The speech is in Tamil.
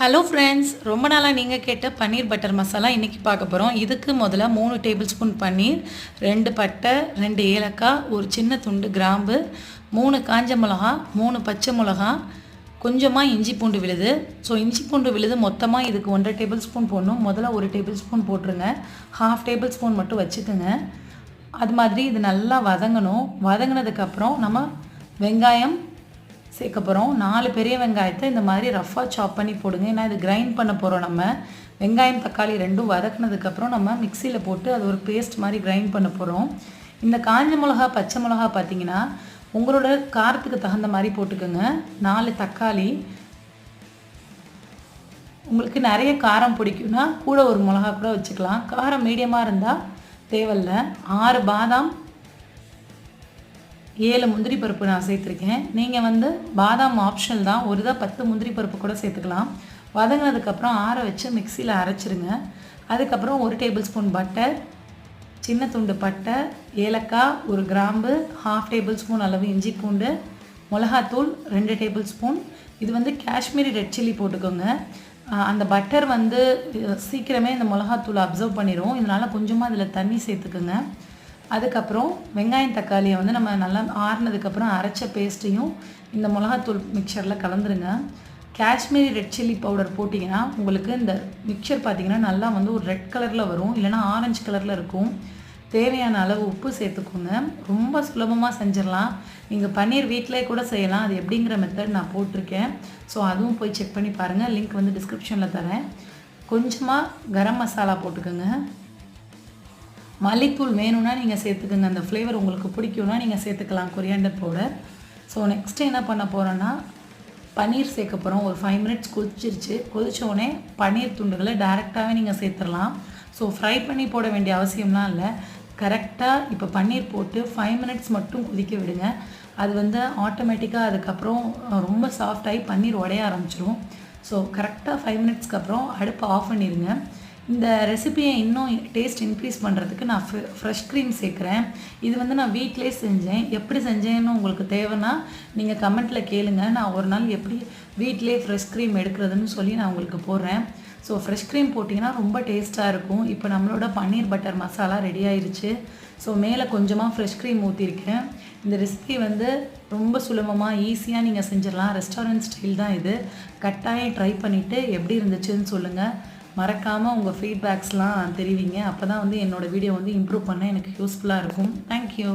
ஹலோ ஃப்ரெண்ட்ஸ், ரொம்ப நாளாக நீங்கள் கேட்ட பன்னீர் பட்டர் மசாலா இன்றைக்கி பார்க்க போகிறோம். இதுக்கு முதல்ல 3 டேபிள் ஸ்பூன் பன்னீர், 2 பட்டை, 2 ஏலக்காய், ஒரு சின்ன துண்டு கிராம்பு, 3 காஞ்ச மிளகா, 3 பச்சை மிளகா, கொஞ்சமாக இஞ்சி பூண்டு விழுது. இஞ்சி பூண்டு விழுது மொத்தமாக இதுக்கு 1.5 டேபிள் ஸ்பூன் போடணும். முதல்ல 1 டேபிள் ஸ்பூன் போட்டுருங்க. 1/2 டேபிள் ஸ்பூன் மட்டும் வச்சுக்கோங்க. அது மாதிரி இது நல்லா வதங்கணும். வதங்கினதுக்கப்புறம் நம்ம வெங்காயம் சேர்க்க போகிறோம். 4 பெரிய வெங்காயத்தை இந்த மாதிரி ரஃப்பாக சாப் பண்ணி போடுங்க. ஏன்னா இது கிரைண்ட் பண்ண போகிறோம். நம்ம வெங்காயம் தக்காளி ரெண்டும் வதக்குனதுக்கப்புறம் நம்ம மிக்சியில் போட்டு அது ஒரு பேஸ்ட் மாதிரி கிரைண்ட் பண்ண போகிறோம். இந்த காஞ்ச மிளகா பச்சை மிளகா பார்த்திங்கன்னா உங்களோட காரத்துக்கு தகுந்த மாதிரி போட்டுக்கோங்க. 4 தக்காளி, உங்களுக்கு நிறைய காரம் பிடிக்கும்னா கூட ஒரு மிளகா கூட வச்சுக்கலாம். காரம் மீடியமாக இருந்தால் தேவையில்லை. 6 பாதாம், 7 முந்திரி பருப்பு நான் சேர்த்துருக்கேன். நீங்கள் பாதாம் ஆப்ஷனல் தான். ஒரு தான் 10 முந்திரி பருப்பு கூட சேர்த்துக்கலாம். வதங்கினதுக்கப்புறம் ஆற வச்சு மிக்சியில் அரைச்சிருங்க. அதுக்கப்புறம் 1 டேபிள் ஸ்பூன் பட்டர், சின்ன துண்டு பட்டை, ஏலக்காய், ஒரு கிராம்பு, 1/2 டேபிள் ஸ்பூன் அளவு இஞ்சி பூண்டு, மிளகாத்தூள் 2 டேபிள் ஸ்பூன். இது காஷ்மீரி ரெட் சில்லி போட்டுக்கோங்க. அந்த பட்டர் சீக்கிரமே இந்த மிளகாத்தூள் அப்சர்வ் பண்ணிடும். இதனால் கொஞ்சமாக அதில் தண்ணி சேர்த்துக்குங்க. அதுக்கப்புறம் வெங்காயம் தக்காளியை நம்ம நல்லா ஆறுனதுக்கப்புறம் அரைச்ச பேஸ்ட்டையும் இந்த மிளகாத்தூள் மிக்சரில் கலந்துருங்க. காஷ்மீரி ரெட் சில்லி பவுடர் போட்டிங்கன்னா உங்களுக்கு இந்த மிக்சர் பார்த்திங்கன்னா நல்லா ஒரு ரெட் கலரில் வரும், இல்லைனா ஆரஞ்சு கலரில் இருக்கும். தேவையான அளவு உப்பு சேர்த்துக்கோங்க. ரொம்ப சுலபமாக செஞ்சிடலாம். நீங்கள் பன்னீர் வீட்டிலே கூட செய்யலாம். அது எப்படிங்கிற மெத்தட் நான் போட்டிருக்கேன். அதுவும் போய் செக் பண்ணி பாருங்கள். லிங்க் டிஸ்கிரிப்ஷனில் தரேன். கொஞ்சமாக கரம் மசாலா போட்டுக்கோங்க. மல்லித்தூள் வேணும்னா நீங்கள் சேர்த்துக்கோங்க. அந்த ஃப்ளேவர் உங்களுக்கு பிடிக்கும்னா நீங்கள் சேர்த்துக்கலாம், கொரியாண்டர் பவுடர். நெக்ஸ்ட்டு என்ன பண்ண போகிறோன்னா பன்னீர் சேர்க்க போகிறோம். ஒரு 5 மினிட்ஸ் கொதிச்சிருச்சு. கொதித்தோடனே பன்னீர் துண்டுகளை டேரெக்டாகவே நீங்கள் சேர்த்துடலாம். ஃப்ரை பண்ணி போட வேண்டிய அவசியம்லாம் இல்லை. கரெக்டாக இப்போ பன்னீர் போட்டு 5 மினிட்ஸ் மட்டும் கொதிக்க விடுங்க. அது ஆட்டோமேட்டிக்காக அதுக்கப்புறம் ரொம்ப சாஃப்டாகி பன்னீர் உடைய ஆரம்பிச்சிடும். கரெக்டாக 5 மினிட்ஸ்க்கு அப்புறம் அடுப்பை ஆஃப் பண்ணிடுங்க. இந்த ரெசிபியை இன்னும் டேஸ்ட் இன்க்ரீஸ் பண்ணுறதுக்கு நான் ஃப்ரெஷ் க்ரீம் சேர்க்குறேன். இது நான் வீட்டிலே செஞ்சேன். எப்படி செஞ்சேன்னு உங்களுக்கு தேவைன்னா நீங்கள் கமெண்ட்டில் கேளுங்க. நான் ஒரு நாள் எப்படி வீட்டிலே ஃப்ரெஷ் க்ரீம் எடுக்கிறதுன்னு சொல்லி நான் உங்களுக்கு போடுறேன். ஃப்ரெஷ் க்ரீம் போட்டிங்கன்னா ரொம்ப டேஸ்ட்டாக இருக்கும். இப்போ நம்மளோட பன்னீர் பட்டர் மசாலா ரெடி ஆயிடுச்சு. மேலே கொஞ்சமாக ஃப்ரெஷ் க்ரீம் ஊற்றிருக்கேன். இந்த ரெசிபி ரொம்ப சுலபமாக ஈஸியாக நீங்கள் செஞ்சிடலாம். ரெஸ்டாரண்ட் ஸ்டைல் தான் இது. கட்டாயம் ட்ரை பண்ணிவிட்டு எப்படி இருந்துச்சுன்னு சொல்லுங்கள். மறக்காமல் உங்கள் ஃபீட்பேக்ஸ்லாம் தெரிவிங்க. அப்போ தான் என்னோடய வீடியோ இம்ப்ரூவ் பண்ண எனக்கு யூஸ்ஃபுல்லாக இருக்கும். தேங்க்யூ.